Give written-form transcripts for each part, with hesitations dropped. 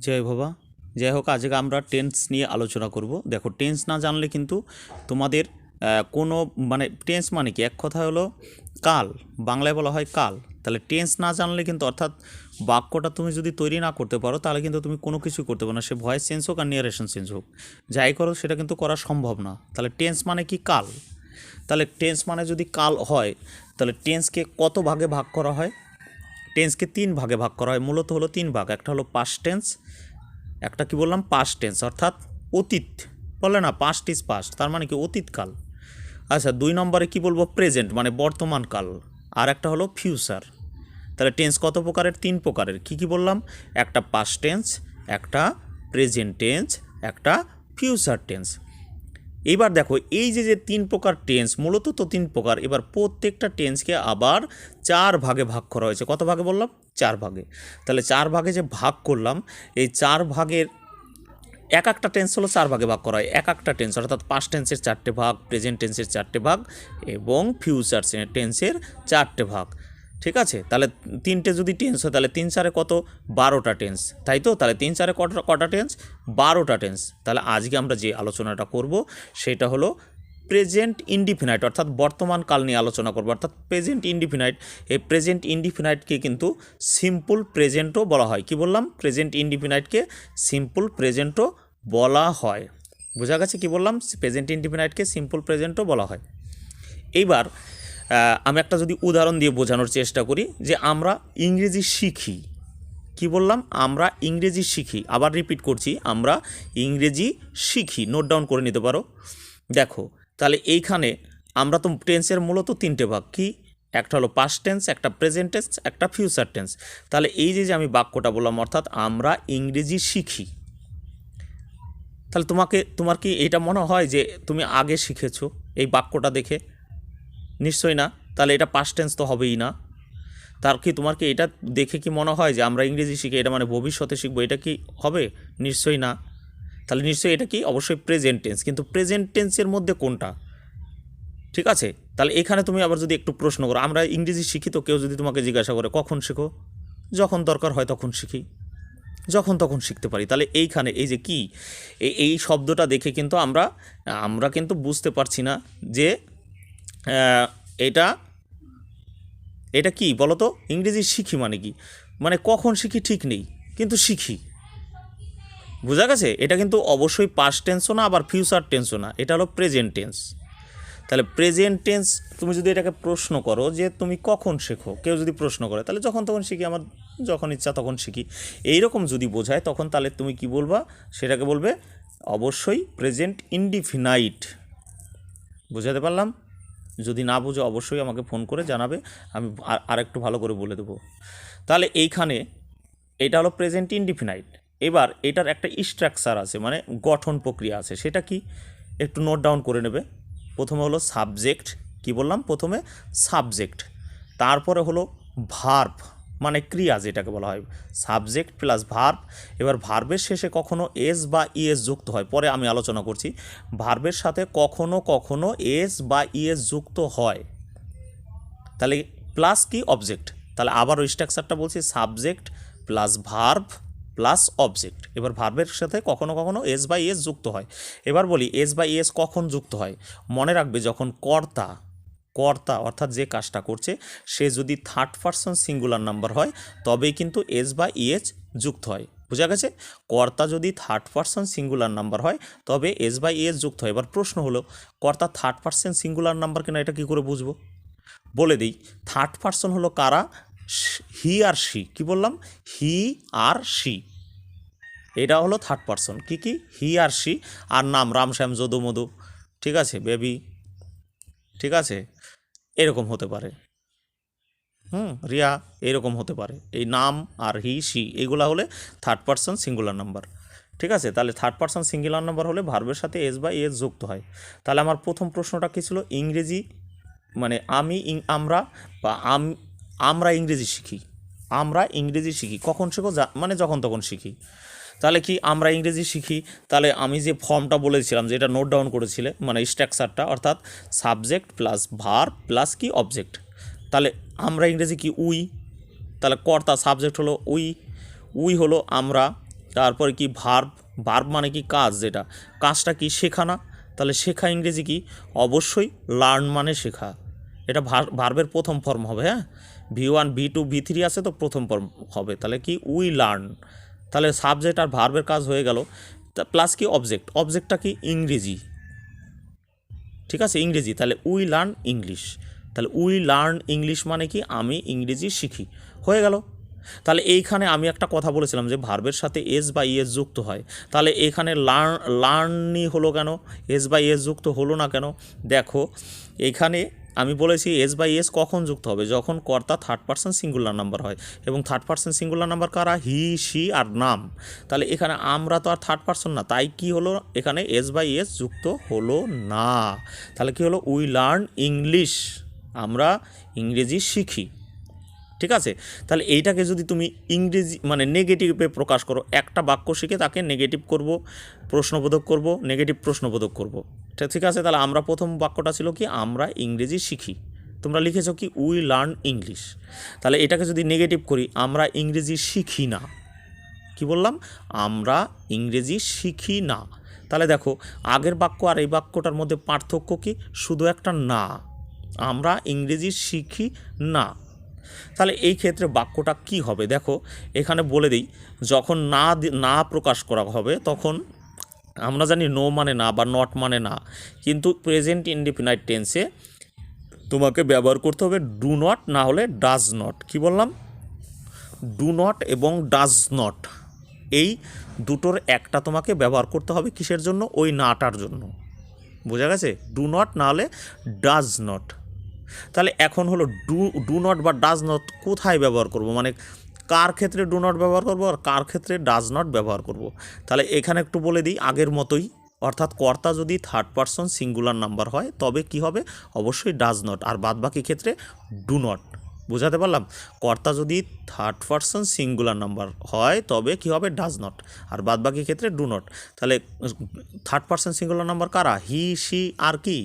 জয় বাবা। যাই হোক, আজকে আমরা টেন্স নিয়ে আলোচনা করব। দেখো, টেন্স না জানলে কিন্তু তোমাদের কোনো টেন্স মানে কি, এক কথা হলো কাল, বাংলায় বলা হয় কাল। তাহলে টেন্স না জানলে কিন্তু, অর্থাৎ বাক্যটা তুমি যদি তৈরি না করতে পারো তাহলে কিন্তু তুমি কোনো কিছুই করতে পারো না, সে ভয়েস চেঞ্জ হোক আর নিয়ারেশন চেঞ্জ হোক, যাই করো সেটা কিন্তু করা সম্ভব না। তাহলে টেন্স মানে কি, কাল। তাহলে টেন্স মানে যদি কাল হয়, তাহলে টেন্সকে কত ভাগে ভাগ করা হয়? টেন্সকে 3 ভাগে ভাগ করা হয়, মূলত হলো 3 ভাগ। একটা হলো পাস্ট টেন্স, একটা কি বললাম, পাস্ট টেন্স, অর্থাৎ অতীত। বলে না পাস্ট ইজ পাস্ট, তার মানে কি অতীতকাল। আচ্ছা, 2 নম্বরে কি বলবো, প্রেজেন্ট মানে বর্তমানকাল। আর একটা হলো ফিউচার। তাহলে টেন্স কত প্রকারের? 3 প্রকারের। কি কি বললাম? একটা পাস্ট টেন্স, একটা প্রেজেন্ট টেন্স, একটা ফিউচার টেন্স। এবার দেখো, এই যে 3 প্রকার টেন্স, মূলত তো 3 প্রকার। এবার প্রত্যেকটা টেন্সকে আবার 4 ভাগে ভাগ করা হয়েছে। কত ভাগে বললাম? 4 ভাগে। তাহলে 4 ভাগে যে ভাগ করলাম, এই 4 ভাগের এক একটা টেন্স হলো 4 ভাগে ভাগ করা হয়। এক একটা টেন্স, অর্থাৎ পাস্ট টেন্সের 4টে ভাগ, প্রেজেন্ট টেন্সের 4টে ভাগ এবং ফিউচার টেন্সের 4টে ভাগ। ঠিক আছে? তাহলে 3টে যদি টেন্স হয় তাহলে 3 4-এ কত? 12টা টেন্স, তাই তো? তাহলে 3 4-এ কটা টেন্স? 12টা টেন্স। তাহলে আজকে আমরা যে আলোচনাটা করব সেটা হলো প্রেজেন্ট ইনডিফিনাইট, অর্থাৎ বর্তমান কাল নিয়ে আলোচনা করব, অর্থাৎ প্রেজেন্ট ইনডিফিনাইট। এই প্রেজেন্ট ইনডিফিনাইটকে কিন্তু সিম্পল প্রেজেন্টও বলা হয়। কি বললাম? প্রেজেন্ট ইনডিফিনাইটকে সিম্পল প্রেজেন্টও বলা হয়। বোঝা গেছে কি বললাম? প্রেজেন্ট ইনডিফিনাইটকে সিম্পল প্রেজেন্টও বলা হয়। এইবার আমি একটা যদি উদাহরণ দিয়ে বোঝানোর চেষ্টা করি, যে আমরা ইংরেজি শিখি। কি বললাম? আমরা ইংরেজি শিখি। আবার রিপিট করছি, আমরা ইংরেজি শিখি। নোট ডাউন করে নিতে পারো। দেখো, তাহলে এইখানে আমরা তো টেন্সের মূলত 3টে ভাগ। কি? একটা হলো পাস্ট টেন্স, একটা প্রেজেন্ট টেন্স, একটা ফিউচার টেন্স। তাহলে এই যে আমি বাক্যটা বললাম, অর্থাৎ আমরা ইংরেজি শিখি, তাহলে তোমার কি এটা মনে হয় যে তুমি আগে শিখেছো এই বাক্যটা দেখে? নিশ্চয়ই না। তাহলে এটা পাস্ট টেন্স তো হবেই না। তোমার কি এটা দেখে কি মনে হয় যে আমরা ইংরেজি শিখি, এটা মানে ভবিষ্যতে শিখবো? এটা কি হবে? নিশ্চয়ই না। তাহলে নিশ্চয়ই এটা কি? অবশ্যই প্রেজেন্ট টেন্স। কিন্তু প্রেজেন্ট টেন্সের মধ্যে কোনটা? ঠিক আছে? তাহলে এখানে তুমি আবার যদি একটু প্রশ্ন করো, আমরা ইংরেজি শিখি, তো কেউ যদি তোমাকে জিজ্ঞাসা করে কখন শেখো? যখন দরকার হয় তখন শিখি, যখন তখন শিখতে পারি। তাহলে এইখানে এই যে কি, এই শব্দটা দেখে কিন্তু আমরা কিন্তু বুঝতে পারছি না যে এটা এটা কি বলো তো? ইংরেজি শিখি মানে কি, মানে কখন শিখি ঠিক নেই, কিন্তু শিখি। বোঝা গেছে? এটা কিন্তু অবশ্যই পাস্ট টেন্সও না, আবার ফিউচার টেন্সও না, এটা হলো প্রেজেন্ট টেন্স। তাহলে প্রেজেন্ট টেন্স, তুমি যদি এটাকে প্রশ্ন করো যে তুমি কখন শেখো, কেউ যদি প্রশ্ন করে, তাহলে যখন তখন শিখি, আমার যখন ইচ্ছা তখন শিখি, এইরকম যদি বোঝায়, তখন তাহলে তুমি কি বলবা? সেটাকে বলবে অবশ্যই প্রেজেন্ট ইনডিফিনাইট। বোঝাতে পারলাম? যদি না বুঝো অবশ্যই আমাকে ফোন করে জানাবে, আমি আরেকটু ভালো করে বলে দেবো। তাহলে এইখানে এটা হলো প্রেজেন্ট ইনডিফিনাইট। এবার এটার একটা স্ট্রাকচার আছে, মানে গঠন প্রক্রিয়া আছে। সেটা কি? একটু নোট ডাউন করে নেবে। প্রথমে হলো সাবজেক্ট। কি বললাম? প্রথমে সাবজেক্ট, তারপরে হলো ভার্ব, মানে ক্রিয়া যেটাকে বলা হয়, সাবজেক্ট প্লাস ভার্ব। এবার ভার্বের শেষে কখনো এস বা ইএস যুক্ত হয়, পরে আমি আলোচনা করছি। ভার্বের সাথে কখনো কখনো এস বা ইএস যুক্ত হয়, তাহলে প্লাস কি? অবজেক্ট। তাহলে আবার ওই স্ট্রাকচারটা বলছি, subject plus verb plus object. এবার ভার্বের সাথে কখনো কখনো এস বা ইএস যুক্ত হয়। এবার বলি এস বা ইএস কখন যুক্ত হয়? মনে রাখবে, যখন কর্তা অর্থাৎ যে কাজটা করছে সে যদি থার্ড পারসন সিঙ্গুলার নাম্বার হয়, তবেই কিন্তু এস বা ইএস যুক্ত হয়। বোঝা গেছে? কর্তা যদি থার্ড পারসন সিঙ্গুলার নাম্বার হয় তবে এস বা ইএস যুক্ত হয়। এবার প্রশ্ন হলো, কর্তা থার্ড পারসন সিঙ্গুলার নাম্বার কিনা এটা কী করে বুঝবো? বলে দিই, থার্ড পারসন হলো কারা? হি আর শি। কি বললাম? হি আর শি, এটা হলো থার্ড পারসন। কি কি? হি আর শি। আর নাম রাম শ্যাম যদু মধু, ঠিক আছে, বেবি, ঠিক আছে, এরকম হতে পারে, রিয়া, এরকম হতে পারে। এই নাম আর হি শি এগুলা হলে থার্ড পারসন সিঙ্গুলার নাম্বার। ঠিক আছে? তাহলে থার্ড পারসন সিঙ্গুলার নাম্বার হলে ভার্বের সাথে এস বা এস যুক্ত হয়। তাহলে আমার প্রথম প্রশ্নটা কী ছিল? ইংরেজি মানে আমরা বা আমরা ইংরেজি শিখি। আমরা ইংরেজি শিখি কখন শেখো? মানে যখন তখন শিখি। তাহলে কি আমরা ইংরেজি শিখি? তাহলে আমি যে ফর্মটা বলেছিলাম, যে এটা নোট ডাউন করেছিলে, মানে স্ট্রাকচারটা, অর্থাৎ সাবজেক্ট প্লাস ভার্ব প্লাস কি? অবজেক্ট। তাহলে আমরা ইংরেজি কি? উই। তাহলে কর্তা সাবজেক্ট হলো উই, উই হলো আমরা, তারপরে কি ভার্ব, ভার্ব মানে কি কাজ, যেটা কাজটা কি শেখা না, তাহলে শেখা ইংরেজি কি অবশ্যই লার্ন মানে শেখা, এটা ভার্বের প্রথম ফর্ম হবে। হ্যাঁ, V1 V2 V3 আছে তো প্রথম ফর্ম হবে, তাহলে কি উই লার্ন, তাহলে সাবজেক্ট আর ভার্বের কাজ হয়ে গেল। প্লাস কি অবজেক্ট, অবজেক্টটা কি ইংরেজি, ঠিক আছে ইংরেজি, তাহলে উই লার্ন ইংলিশ, তাহলে উই লার্ন ইংলিশ মানে কি আমি ইংরেজি শিখি, হয়ে গেল। তাহলে এইখানে আমি একটা কথা বলেছিলাম যে ভার্বের সাথে এস বা ইএস যুক্ত হয়, তাহলে এখানে লার্নই হলো কেন, এস বা ইএস যুক্ত হলো না কেন? দেখো এইখানে আমি বলেছি এস বা ইএস কখন যুক্ত হবে, যখন কর্তা থার্ড পারসন সিঙ্গুলার নাম্বার হয়, এবং থার্ড পারসন সিঙ্গুলার নাম্বার কারা, হি সি আর নাম। তাহলে এখানে আমরা তো আর থার্ড পারসন না, তাই কি হলো এখানে এস বা ইএস যুক্ত হলো না। তাহলে কি হলো উই লার্ন ইংলিশ, আমরা ইংরেজি শিখি, ঠিক আছে। তাহলে এইটাকে যদি তুমি ইংরেজি মানে নেগেটিভে প্রকাশ করো, একটা বাক্য শিখে তাকে নেগেটিভ করব, প্রশ্নবোধক করব, নেগেটিভ প্রশ্নবোধক করব, ঠিক আছে। তাহলে আমরা প্রথম বাক্যটা ছিল কি আমরা ইংরেজি শিখি, তোমরা লিখেছো কি উই লার্ন ইংলিশ। তাহলে এটাকে যদি নেগেটিভ করি আমরা ইংরেজি শিখি না, কি বললাম, আমরা ইংরেজি শিখি না। তাহলে দেখো আগের বাক্য আর এই বাক্যটার মধ্যে পার্থক্য কি, শুধু একটা না, আমরা ইংরেজি শিখি না। তাহলে এই ক্ষেত্রে বাক্যটা কি হবে, দেখো এখানে বলে দিই, যখন না প্রকাশ করা হবে তখন আমরা জানি নো মানে না বা নট মানে না, কিন্তু প্রেজেন্ট ইনডিফিনাইট টেন্সে তোমাকে ব্যবহার করতে হবে ডু নট, না হলে ডাজ নট। কি বললাম, ডু নট এবং ডাজ নট, এই দুটোর একটা তোমাকে ব্যবহার করতে হবে, কিসের জন্য, ওই নাটার জন্য, বোঝা গেছে, ডু নট না হলে ডাজ নট। তাহলে এখন হলো ডু নট বা ডাজ নট কোথায় ব্যবহার করব, মানে কার ক্ষেত্রে ডু নট ব্যবহার করব আর কার ক্ষেত্রে ডাজ নট ব্যবহার করব। তাহলে এখানে একটু বলে দিই আগের মতোই, অর্থাৎ কর্তা যদি থার্ড পারসন সিঙ্গুলার নাম্বার হয় তবে কি হবে, অবশ্যই ডাজ নট, আর বাদবাকি ক্ষেত্রে ডু নট। বোঝাতে পারলাম, কর্তা যদি থার্ড পারসন সিঙ্গুলার নাম্বার হয় তবে কি হবে, ডাজ নট, আর বাদবাকি ক্ষেত্রে ডু নট। তাহলে থার্ড পারসন সিঙ্গুলার নাম্বার কারা, হি সি আর কি,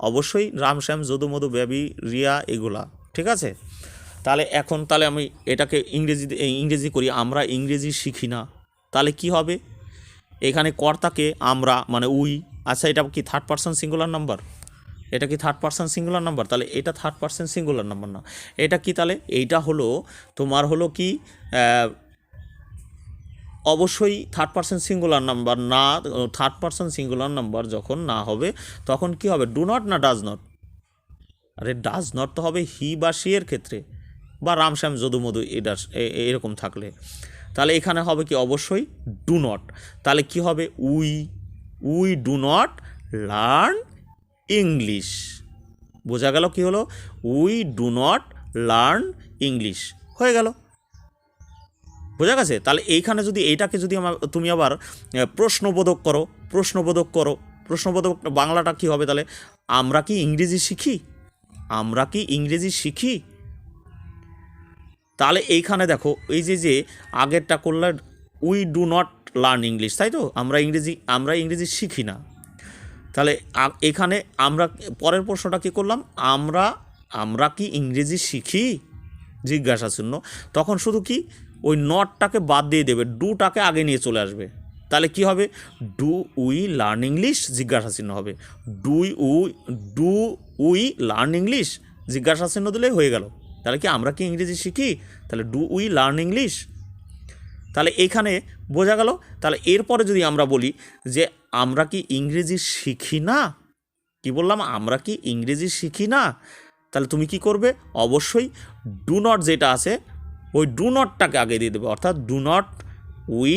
অবশ্যই রাম শ্যাম যদু মধু বেবি রিয়া এগুলা, ঠিক আছে। তাহলে এখন তাহলে আমি এটাকে ইংরেজি করি, আমরা ইংরেজি শিখি না, তাহলে কি হবে, এখানে কর্তাকে আমরা মানে উই, আচ্ছা এটা কি থার্ড পারসন সিঙ্গুলার নাম্বার, এটা কি থার্ড পারসন সিঙ্গুলার নাম্বার, তাহলে এটা থার্ড পারসন সিঙ্গুলার নাম্বার না, এটা কি, তাহলে এইটা হলো তোমার হলো কি অবশ্যই থার্ড পারসন সিঙ্গুলার নাম্বার না, থার্ড পারসন সিঙ্গুলার নাম্বার যখন না হবে তখন কি হবে, ডু নট না ডাজ নট, আরে ডাজ নট তো হবে হি বা সি এর ক্ষেত্রে, বা রামশ্যাম যদু মধু এটা এরকম থাকলে, তাহলে এখানে হবে কি অবশ্যই ডু নট। তাহলে কি হবে, we do not learn English, বোঝা গেল কি হলো, we do not learn English, হয়ে গেল, বোঝা গেছে। তাহলে এইখানে যদি এইটাকে যদি তুমি আবার প্রশ্নবোধক করো, প্রশ্নবোধক বাংলাটা কি হবে, তাহলে আমরা কি ইংরেজি শিখি, আমরা কি ইংরেজি শিখি। তাহলে এইখানে দেখো এই যে আগেরটা করলে we do not learn English, তাই তো, আমরা ইংরেজি শিখি না। তাহলে এখানে আমরা পরের প্রশ্নটা কী করলাম, আমরা কি ইংরেজি শিখি জিজ্ঞাসা চিহ্ন, তখন শুধু কি ওই নটটাকে বাদ দিয়ে দেবে, ডুটাকে আগে নিয়ে চলে আসবে, তাহলে কি হবে, ডু উই লার্ন ইংলিশ জিজ্ঞাসা চিহ্ন হবে, ডু উই লার্ন ইংলিশ জিজ্ঞাসা চিহ্ন দিলেই হয়ে গেল। তাহলে কি আমরা কি ইংরেজি শিখি, তাহলে ডু উই লার্ন ইংলিশ। তাহলে এইখানে বোঝা গেল। তাহলে এরপরে যদি আমরা বলি যে আমরা কি ইংরেজি শিখি না, কি বললাম, আমরা কি ইংরেজি শিখি না, তাহলে তুমি কি করবে, অবশ্যই ডু নট যেটা আছে ওই ডু নটটাকে আগে দিয়ে দেবে, অর্থাৎ do not we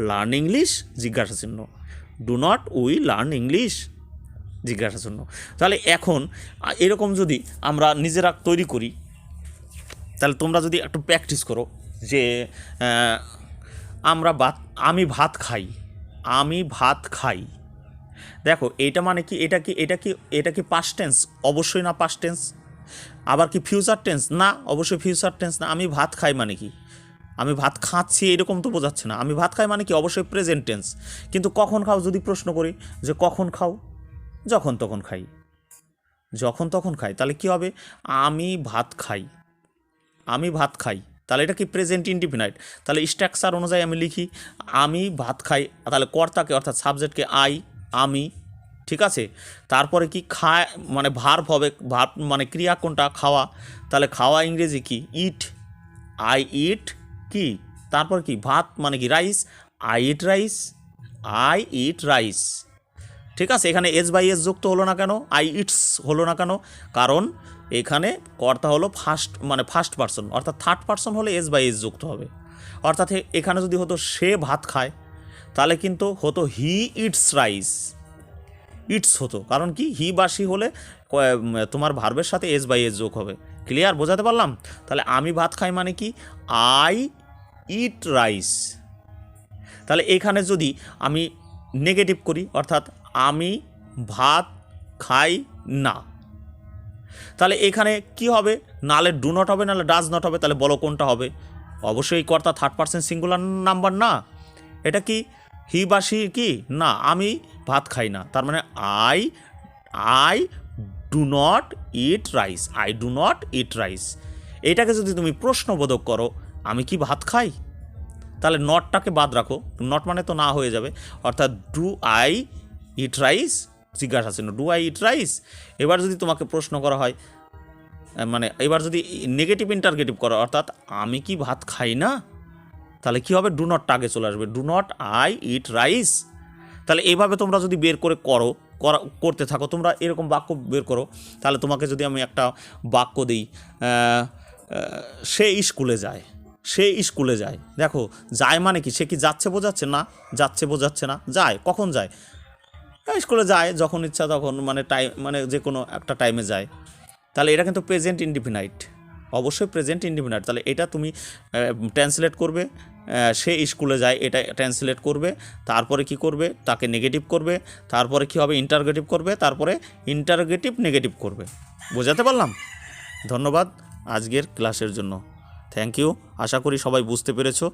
learn English জিজ্ঞাসা চিহ্ন, do not we learn English জিজ্ঞাসা চিহ্ন। তাহলে এখন এরকম যদি আমরা নিজেরা তৈরি করি, তাহলে তোমরা যদি একটু প্র্যাকটিস করো যে আমি ভাত খাই, দেখো এইটা মানে কি, এটা কি পাস্ট টেন্স, অবশ্যই না পাস্ট টেন্স। আবার কি ফিউচার টেন্স, না অবশ্যই ফিউচার টেন্স না। আমি ভাত খাই মানে কি, আমি ভাত খাচ্ছি এরকম তো বোঝাচ্ছে না। আমি ভাত খাই মানে কি, অবশ্যই প্রেজেন্ট টেন্স। কিন্তু কখন খাও যদি প্রশ্ন করি যে কখন খাও, যখন তখন খাই, তাহলে কি হবে, আমি ভাত খাই, তাহলে এটা কি প্রেজেন্ট ইনডিফিনাইট। তাহলে স্ট্রাকচার অনুযায়ী আমি লিখি আমি ভাত খাই, তাহলে কর্তাকে অর্থাৎ সাবজেক্টকে আই, আমি, ঠিক আছে। তারপরে কি খায় মানে ভার্ব হবে, ভার্ব মানে ক্রিয়া কোনটা, খাওয়া, তাহলে খাওয়া ইংরেজি কি ইট, আই ইট কি, তারপর কি ভাত মানে কি rice, I eat rice, I eat rice, ঠিক আছে। এখানে এস বাই এস যুক্ত হলো না কেন, আই ইটস হলো না কেন, কারণ এখানে কর্তা হলো ফার্স্ট পার্সন, অর্থাৎ থার্ড পার্সন হলে এস বাই এস যুক্ত হবে। অর্থাৎ এখানে যদি হতো সে ভাত খায়, তাহলে কিন্তু হতো হি ইটস রাইস, ইটস হতো, কারণ কি হি বা সি হলে তোমার ভার্বের সাথে এস বাই এস যোগ হবে। ক্লিয়ার, বোঝাতে পারলাম। তাহলে আমি ভাত খাই মানে কি আই ইট রাইস। তাহলে এখানে যদি আমি নেগেটিভ করি, অর্থাৎ আমি ভাত খাই না, তাহলে এখানে কি হবে, নালে ডু নট হবে, নালে ডাজ নট হবে। তাহলে বলো কোনটা হবে? অবশ্যই কর্তা থার্ড পার্সন সিঙ্গুলার নাম্বার না, এটা কি হি বা সি কি না, আমি ভাত খাই না, তার মানে I do not eat rice, I do not eat rice. এটাকে যদি তুমি প্রশ্নবোধক করো আমি কি ভাত খাই, তাহলে নটটাকে বাদ রাখো, নট মানে তো না হয়ে যাবে, অর্থাৎ ডু আই ইট রাইস, জিজ্ঞাসা চিহ্ন, ডু আই ইট রাইস। এবার যদি তোমাকে প্রশ্ন করা হয়, মানে এবার যদি নেগেটিভ ইন্টারগেটিভ করো, অর্থাৎ আমি কি ভাত খাই না, তাহলে কি হবে, ডু নটটা আগে চলে আসবে, do not I eat rice. তাহলে এইভাবে তোমরা যদি বের করে করতে থাকো, তোমরা এরকম বাক্য বের করো। তাহলে তোমাকে যদি আমি একটা বাক্য দিই, সে স্কুলে যায়, সে স্কুলে যায়, দেখো যায় মানে কি, সে কি যাচ্ছে বোঝাচ্ছে না, যাচ্ছে বোঝাচ্ছে না, যায় কখন যায়, স্কুলে যায় যখন ইচ্ছা তখন, মানে টাইম মানে যে কোনো একটা টাইমে যায়। তাহলে এটা কিন্তু প্রেজেন্ট ইনডিফিনাইট, অবশ্যই প্রেজেন্ট ইনডিফিনাইট। তাহলে এটা তুমি ট্রান্সলেট করবে, সে স্কুলে যায় এটা ট্রান্সলেট করবে, তারপরে কি করবে, তাকে নেগেটিভ করবে, তারপরে কি হবে, ইন্টারগেটিভ করবে, তারপরে ইন্টারগেটিভ নেগেটিভ করবে। বোঝাতে পারলাম? ধন্যবাদ আজকের ক্লাসের জন্য, থ্যাংক ইউ। আশা করি সবাই বুঝতে পেরেছো।